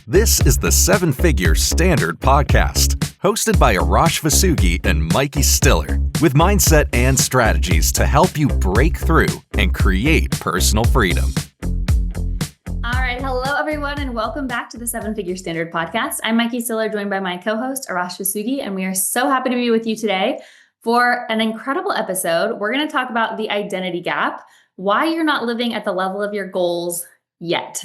This is the Seven Figure Standard Podcast, hosted by Arash Vossoughi and Mykie Stiller, with mindset and strategies to help you break through and create personal freedom. All right. Hello, everyone, and welcome back to the Seven Figure Standard Podcast. I'm Mykie Stiller, joined by my co-host, Arash Vossoughi, and we are so happy to be with you today for an incredible episode. We're going to talk about the identity gap, why you're not living at the level of your goals yet.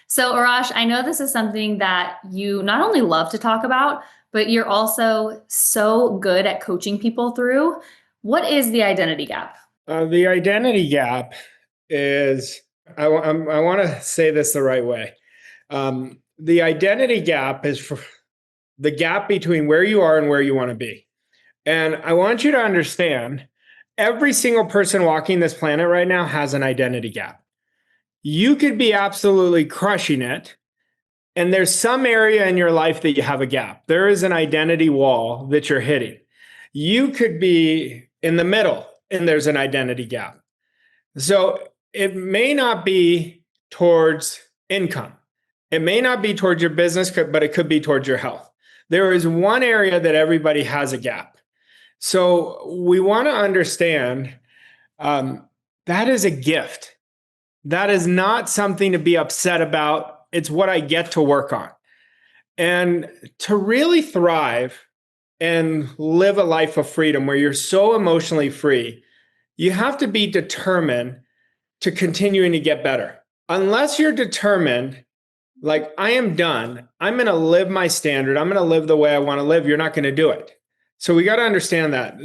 So, Arash, I know this is something that you not only love to talk about, but you're also so good at coaching people through. What is the identity gap? The identity gap is, I want to say this the right way. The identity gap is for the gap between where you are and where you want to be. And I want you to understand, every single person walking this planet right now has an identity gap. You could be absolutely crushing it, and there's some area in your life that you have a gap. There is an identity wall that you're hitting. You could be in the middle, and there's an identity gap. So it may not be towards income. It may not be towards your business, but it could be towards your health. There is one area that everybody has a gap. So we want to understand that is a gift. That is not something to be upset about. It's what I get to work on. And to really thrive and live a life of freedom where you're so emotionally free, you have to be determined to continuing to get better. Unless you're determined, like, I am done, I'm going to live my standard, I'm going to live the way I want to live, you're not going to do it. So we got to understand that.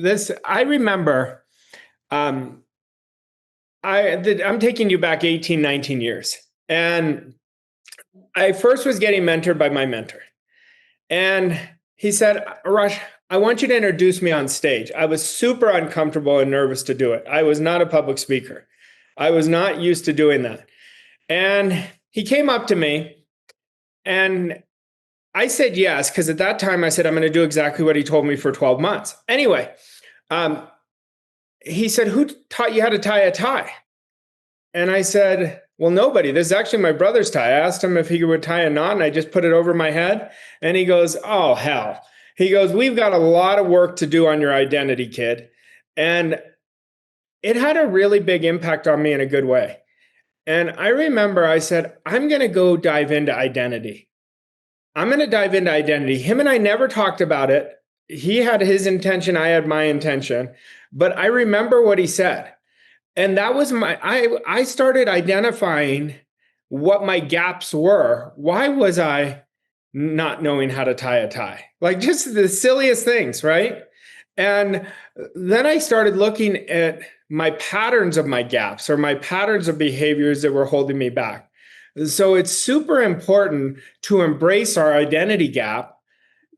I remember, I'm taking you back 18, 19 years. And I first was getting mentored by my mentor. And he said, Arash, I want you to introduce me on stage. I was super uncomfortable and nervous to do it. I was not a public speaker. I was not used to doing that. And he came up to me and I said yes, because at that time I said, I'm going to do exactly what he told me for 12 months. Anyway, he said, who taught you how to tie a tie? And I said, well, nobody. This is actually my brother's tie. I asked him if he would tie a knot, and I just put it over my head. And he goes, oh, hell. He goes, we've got a lot of work to do on your identity, kid. And it had a really big impact on me in a good way. And I remember I said, I'm going to go dive into identity. I'm going to dive into identity. Him and I never talked about it. He had his intention. I had my intention. But I remember what he said. And that was I started identifying what my gaps were. Why was I not knowing how to tie a tie? Like, just the silliest things, right? And then I started looking at my patterns of my gaps, or my patterns of behaviors that were holding me back. So it's super important to embrace our identity gap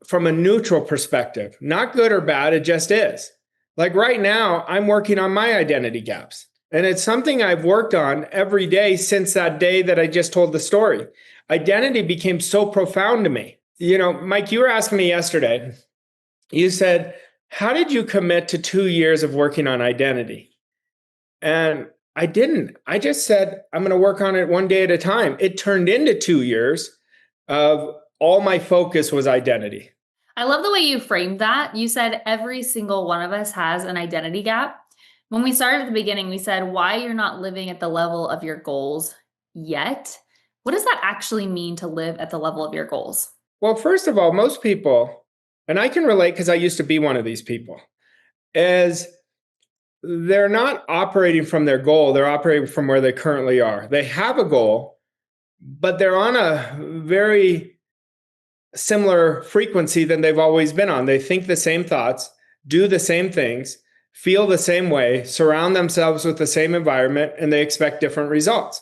from a neutral perspective. Not good or bad, it just is. Like right now, I'm working on my identity gaps. And it's something I've worked on every day since that day that I just told the story. Identity became so profound to me. You know, Mike, you were asking me yesterday, you said, how did you commit to 2 years of working on identity? And I didn't. I just said, I'm going to work on it one day at a time. It turned into 2 years of all my focus was identity. I love the way you framed that. You said every single one of us has an identity gap. When we started at the beginning, we said why you're not living at the level of your goals yet. What does that actually mean to live at the level of your goals? Well, first of all, most people, and I can relate because I used to be one of these people, is they're not operating from their goal. They're operating from where they currently are. They have a goal, but they're on a very similar frequency than they've always been on. They think the same thoughts, do the same things, feel the same way, surround themselves with the same environment, and they expect different results.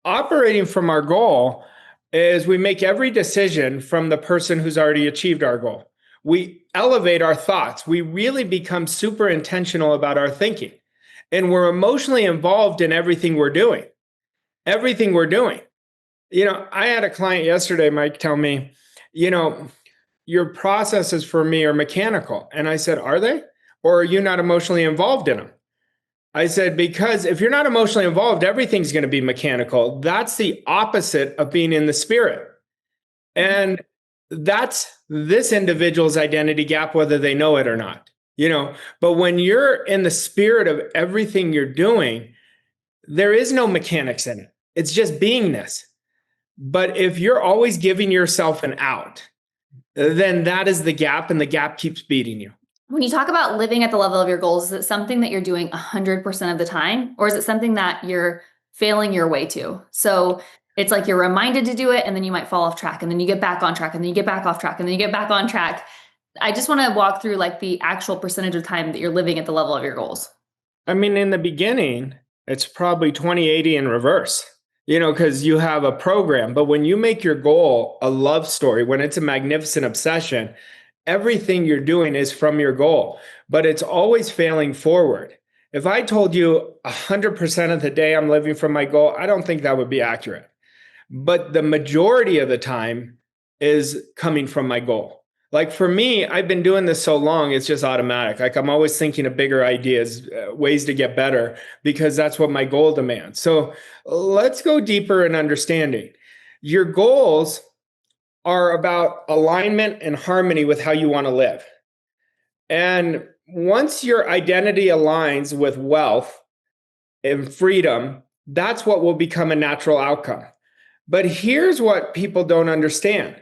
Operating from our goal is we make every decision from the person who's already achieved our goal. We elevate our thoughts. We really become super intentional about our thinking. And we're emotionally involved in everything we're doing. Everything we're doing. You know, I had a client yesterday, Mike, tell me, you know, your processes for me are mechanical. And I said, are they? Or are you not emotionally involved in them? I said, because if you're not emotionally involved, everything's going to be mechanical. That's the opposite of being in the spirit. And that's this individual's identity gap, whether they know it or not, but when you're in the spirit of everything you're doing, there is no mechanics in it. It's just beingness. But if you're always giving yourself an out, then that is the gap, and the gap keeps beating you. When you talk about living at the level of your goals, is it something that you're doing 100% of the time, or is it something that you're failing your way to? So it's like you're reminded to do it, and then you might fall off track, and then you get back on track, and then you get back off track, and then you get back on track. I just want to walk through like the actual percentage of time that you're living at the level of your goals. I mean, in the beginning, it's probably 20-80 in reverse, because you have a program. But when you make your goal a love story, when it's a magnificent obsession, everything you're doing is from your goal, but it's always failing forward. If I told you 100% of the day I'm living from my goal, I don't think that would be accurate. But the majority of the time is coming from my goal. Like for me, I've been doing this so long, it's just automatic. Like I'm always thinking of bigger ideas, ways to get better, because that's what my goal demands. So let's go deeper in understanding. Your goals are about alignment and harmony with how you want to live. And once your identity aligns with wealth and freedom, that's what will become a natural outcome. But here's what people don't understand.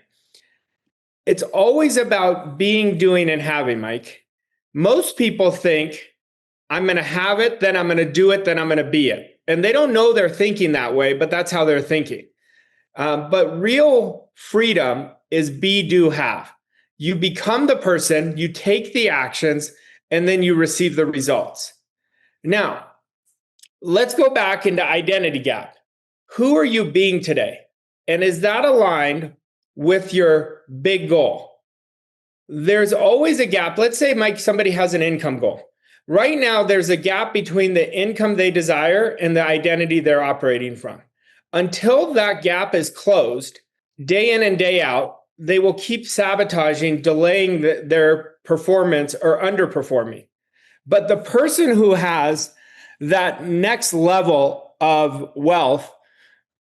It's always about being, doing, and having, Mike. Most people think, I'm going to have it, then I'm going to do it, then I'm going to be it. And they don't know they're thinking that way, but that's how they're thinking. But real freedom is be, do, have. You become the person, you take the actions, and then you receive the results. Now, let's go back into identity gap. Who are you being today? And is that aligned with your big goal? There's always a gap. Let's say, Mike, somebody has an income goal. Right now, there's a gap between the income they desire and the identity they're operating from. Until that gap is closed, day in and day out, they will keep sabotaging, delaying their performance or underperforming. But the person who has that next level of wealth,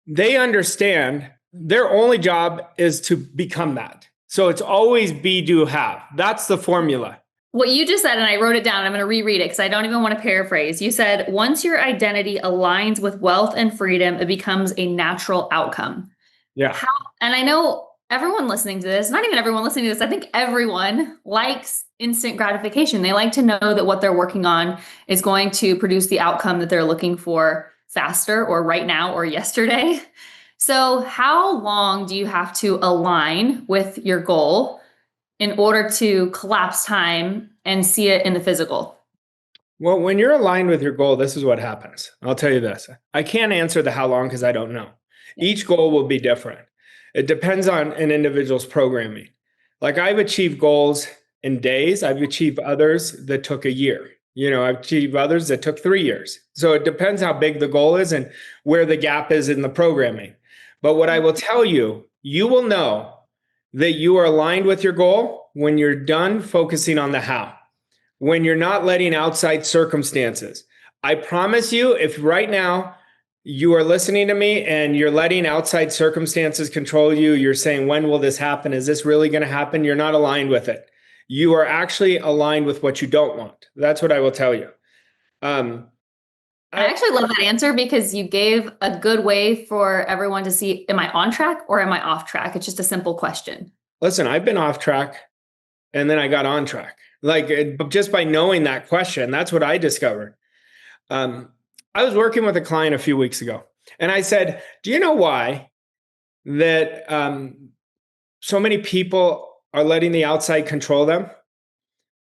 they understand their only job is to become that. So it's always be, do, have. That's the formula. What you just said, and I wrote it down, I'm going to reread it because I don't even want to paraphrase. You said, once your identity aligns with wealth and freedom, it becomes a natural outcome. Yeah. And I know everyone listening to this, not even everyone listening to this, I think everyone likes instant gratification. They like to know that what they're working on is going to produce the outcome that they're looking for faster or right now or yesterday. So how long do you have to align with your goal in order to collapse time and see it in the physical? Well, when you're aligned with your goal, this is what happens. I'll tell you this. I can't answer the how long because I don't know. Each goal will be different. It depends on an individual's programming. Like I've achieved goals in days. I've achieved others that took a year. I've achieved others that took 3 years. So it depends how big the goal is and where the gap is in the programming. But what I will tell you, you will know that you are aligned with your goal when you're done focusing on the how, when you're not letting outside circumstances. I promise you, if right now you are listening to me and you're letting outside circumstances control you, you're saying, when will this happen? Is this really going to happen? You're not aligned with it. You are actually aligned with what you don't want. That's what I will tell you. I actually love that answer because you gave a good way for everyone to see, am I on track or am I off track? It's just a simple question. Listen, I've been off track and then I got on track. Like just by knowing that question, that's what I discovered. I was working with a client a few weeks ago and I said, do you know why that so many people are letting the outside control them?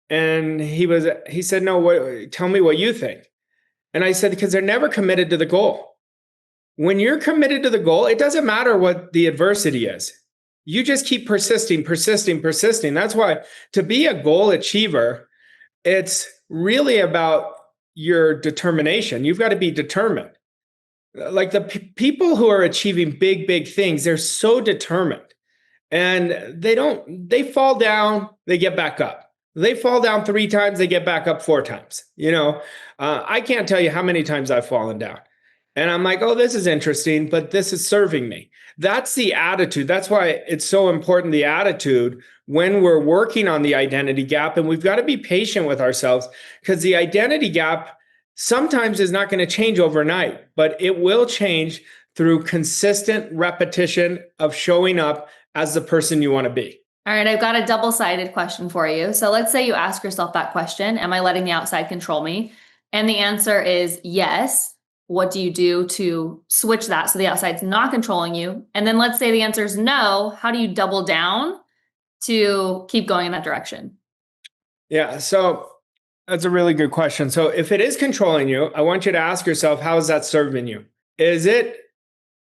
And he said, no, tell me what you think. And I said, because they're never committed to the goal. When you're committed to the goal, it doesn't matter what the adversity is. You just keep persisting. That's why to be a goal achiever, it's really about your determination. You've got to be determined. Like the people who are achieving big things, they're so determined and they fall down, they get back up. They fall down 3 times, they get back up 4 times. I can't tell you how many times I've fallen down. And I'm like, oh, this is interesting, but this is serving me. that's the attitude. That's why it's so important, the attitude, when we're working on the identity gap. And we've got to be patient with ourselves, because the identity gap sometimes is not going to change overnight, but it will change through consistent repetition of showing up as the person you want to be. All right, I've got a double-sided question for you. So let's say you ask yourself that question, am I letting the outside control me? And the answer is yes. What do you do to switch that so the outside's not controlling you? And then let's say the answer is no. How do you double down to keep going in that direction? Yeah, so that's a really good question. So if it is controlling you, I want you to ask yourself, how is that serving you? Is it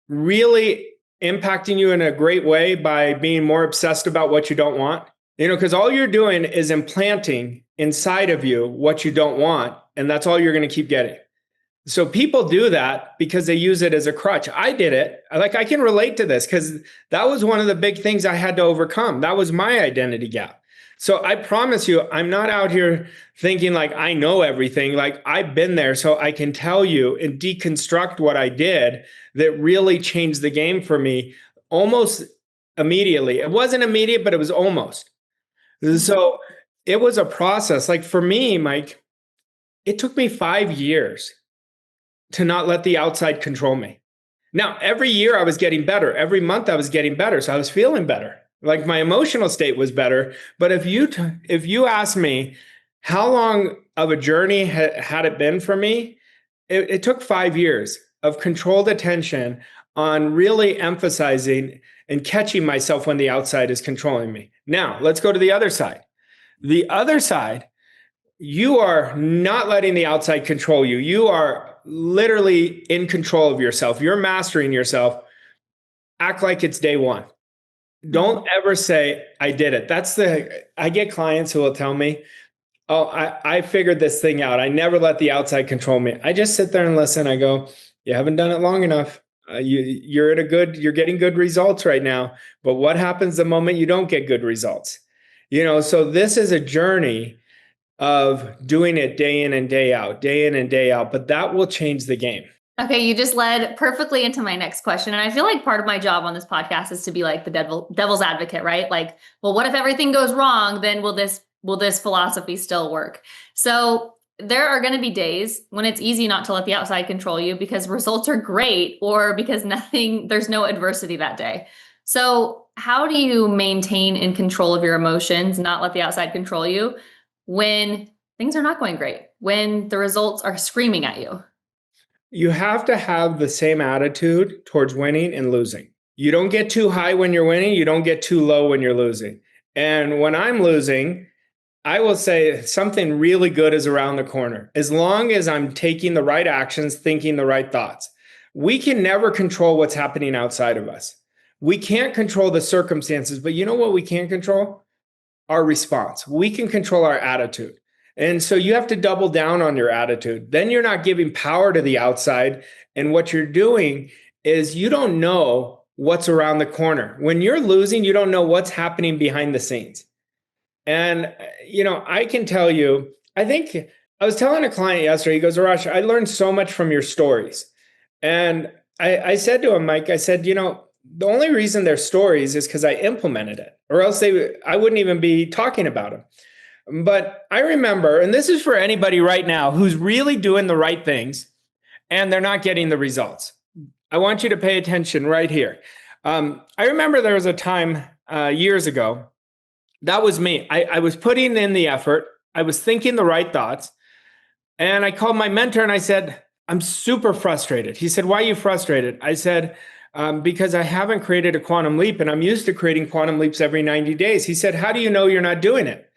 really impacting you in a great way by being more obsessed about what you don't want? Because all you're doing is implanting inside of you what you don't want, and that's all you're going to keep getting. So people do that because they use it as a crutch. I did it. I can relate to this because that was one of the big things I had to overcome. That was my identity gap. So I promise you, I'm not out here thinking like I know everything. Like I've been there, so I can tell you and deconstruct what I did that really changed the game for me almost immediately. It wasn't immediate, but it was almost. So it was a process. Like for me, Mike, it took me 5 years to not let the outside control me. Now, every year I was getting better. Every month I was getting better. So I was feeling better. Like my emotional state was better. But if you ask me how long of a journey had it been for me, it took 5 years of controlled attention on really emphasizing and catching myself when the outside is controlling me. Now, let's go to the other side. The other side, you are not letting the outside control you. You are literally in control of yourself. You're mastering yourself. Act like it's day one. Don't ever say, I did it. I get clients who will tell me, oh, I figured this thing out. I never let the outside control me. I just sit there and listen. I go, you haven't done it long enough. You're getting good results right now. But what happens the moment you don't get good results? So this is a journey of doing it day in and day out, but that will change the game. Okay, you just led perfectly into my next question. And I feel like part of my job on this podcast is to be like the devil's advocate, right? Like, well, what if everything goes wrong? Then will this philosophy still work? So there are going to be days when it's easy not to let the outside control you because results are great or because there's no adversity that day. So how do you maintain in control of your emotions, not let the outside control you when things are not going great, when the results are screaming at you? You have to have the same attitude towards winning and losing. You don't get too high when you're winning. You don't get too low when you're losing. And when I'm losing, I will say something really good is around the corner. As long as I'm taking the right actions, thinking the right thoughts. We can never control what's happening outside of us. We can't control the circumstances, but you know what we can control? Our response. We can control our attitude. And so you have to double down on your attitude. Then you're not giving power to the outside. And what you're doing is you don't know what's around the corner. When you're losing, you don't know what's happening behind the scenes. And, I can tell you, I think I was telling a client yesterday, he goes, Arash, I learned so much from your stories. And I said to him, Mike, I said, the only reason they're stories is because I implemented it, or else I wouldn't even be talking about them. But I remember, and this is for anybody right now who's really doing the right things and they're not getting the results. I want you to pay attention right here. I remember there was a time years ago, that was me. I was putting in the effort. I was thinking the right thoughts. And I called my mentor and I said, I'm super frustrated. He said, why are you frustrated? I said, because I haven't created a quantum leap and I'm used to creating quantum leaps every 90 days. He said, how do you know you're not doing it?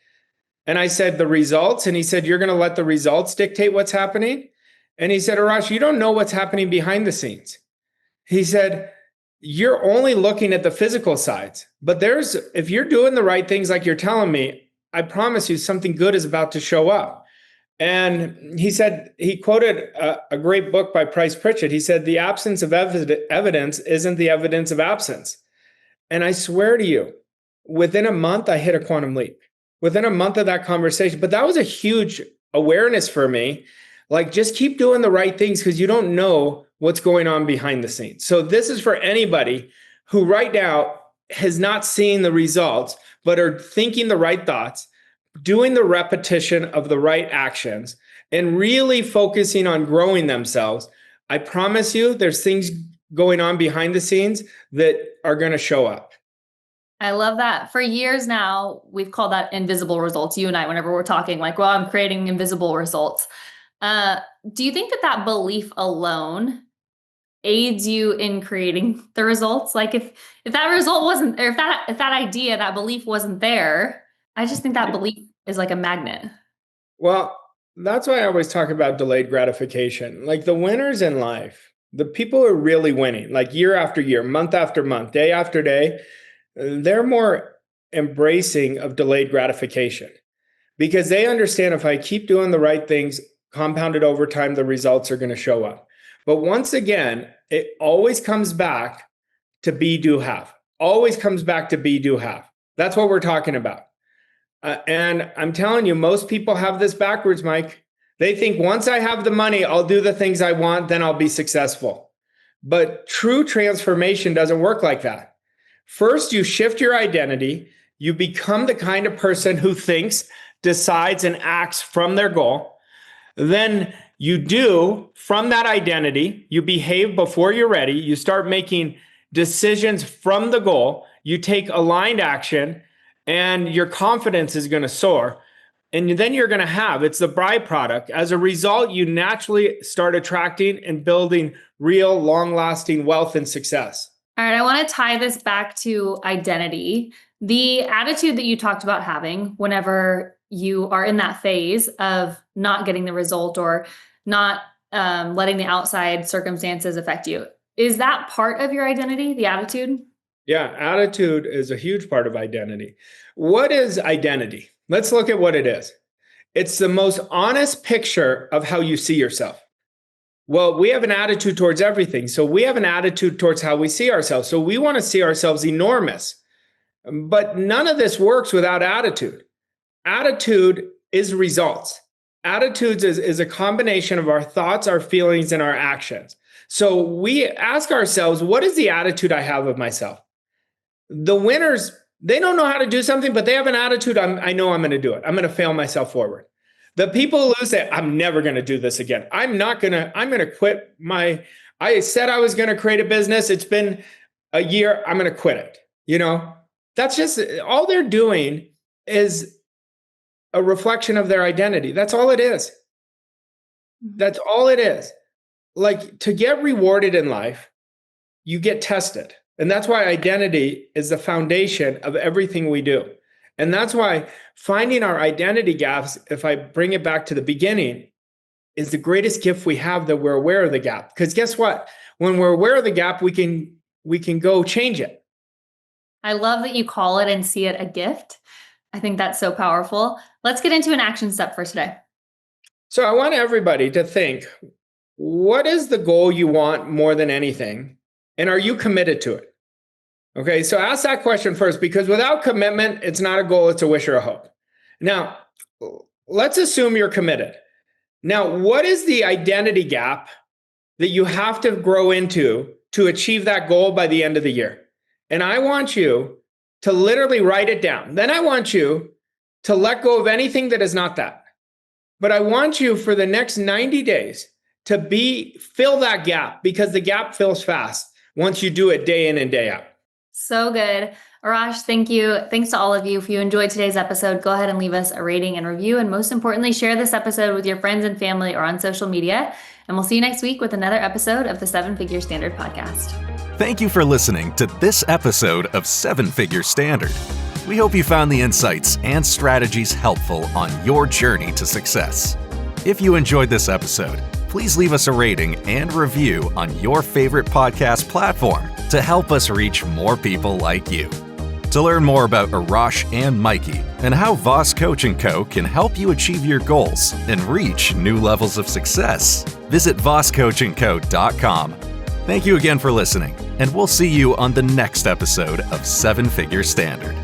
And I said, the results. And he said, you're going to let the results dictate what's happening? And he said, Arash, you don't know what's happening behind the scenes. He said, you're only looking at the physical sides. But if you're doing the right things like you're telling me, I promise you something good is about to show up. And he said, he quoted a great book by Price Pritchett. He said, the absence of evidence isn't the evidence of absence. And I swear to you, within a month, I hit a quantum leap. Within a month of that conversation. But that was a huge awareness for me. Like, just keep doing the right things because you don't know what's going on behind the scenes. So this is for anybody who right now has not seen the results, but are thinking the right thoughts, doing the repetition of the right actions, and really focusing on growing themselves, I promise you there's things going on behind the scenes that are going to show up. I love that. For years now, we've called that invisible results. You and I, whenever we're talking, like, well, I'm creating invisible results. Do you think that belief alone aids you in creating the results? Like if that result wasn't, or if that idea, that belief wasn't there, I just think that belief is like a magnet. Well, that's why I always talk about delayed gratification. Like the winners in life, the people who are really winning, like year after year, month after month, day after day, they're more embracing of delayed gratification because they understand if I keep doing the right things, compounded over time, the results are going to show up. But once again, it always comes back to be, do, have. Always comes back to be, do, have. That's what we're talking about. And I'm telling you, most people have this backwards, Mike. They think once I have the money, I'll do the things I want, then I'll be successful. But true transformation doesn't work like that. First, you shift your identity. You become the kind of person who thinks, decides, and acts from their goal. Then you do from that identity. You behave before you're ready. You start making decisions from the goal. You take aligned action, and your confidence is going to soar. And then you're going to have, it's the byproduct. As a result, you naturally start attracting and building real, long-lasting wealth and success. All right, I want to tie this back to identity. The attitude that you talked about having whenever you are in that phase of not getting the result or not letting the outside circumstances affect you. Is that part of your identity, the attitude? Yeah, attitude is a huge part of identity. What is identity? Let's look at what it is. It's the most honest picture of how you see yourself. Well, we have an attitude towards everything. So we have an attitude towards how we see ourselves. So we want to see ourselves enormous. But none of this works without attitude. Attitude is results. Attitudes is a combination of our thoughts, our feelings, and our actions. So we ask ourselves, what is the attitude I have of myself? The winners, they don't know how to do something, but they have an attitude. I know I'm going to do it. I'm going to fail myself forward. The people who lose say, I'm never going to do this again. I'm going to quit I said I was going to create a business. It's been a year. I'm going to quit it. That's just all they're doing is a reflection of their identity. That's all it is. That's all it is. Like to get rewarded in life, you get tested. And that's why identity is the foundation of everything we do. And that's why finding our identity gaps, if I bring it back to the beginning, is the greatest gift we have, that we're aware of the gap. Because guess what? When we're aware of the gap, we can go change it. I love that you call it and see it a gift. I think that's so powerful. Let's get into an action step for today. So I want everybody to think, what is the goal you want more than anything? And are you committed to it? Okay, so ask that question first, because without commitment, it's not a goal, it's a wish or a hope. Now, let's assume you're committed. Now, what is the identity gap that you have to grow into to achieve that goal by the end of the year? And I want you to literally write it down. Then I want you to let go of anything that is not that. But I want you for the next 90 days to fill that gap, because the gap fills fast once you do it day in and day out. So good. Arash, thank you. Thanks to all of you. If you enjoyed today's episode, go ahead and leave us a rating and review. And most importantly, share this episode with your friends and family or on social media. And we'll see you next week with another episode of the 7 Figure Standard podcast. Thank you for listening to this episode of 7 Figure Standard. We hope you found the insights and strategies helpful on your journey to success. If you enjoyed this episode, please leave us a rating and review on your favorite podcast platform to help us reach more people like you. To learn more about Arash and Mykie and how Voss Coach & Co. can help you achieve your goals and reach new levels of success, visit vosscoachandco.com. Thank you again for listening, and we'll see you on the next episode of 7 Figure Standard.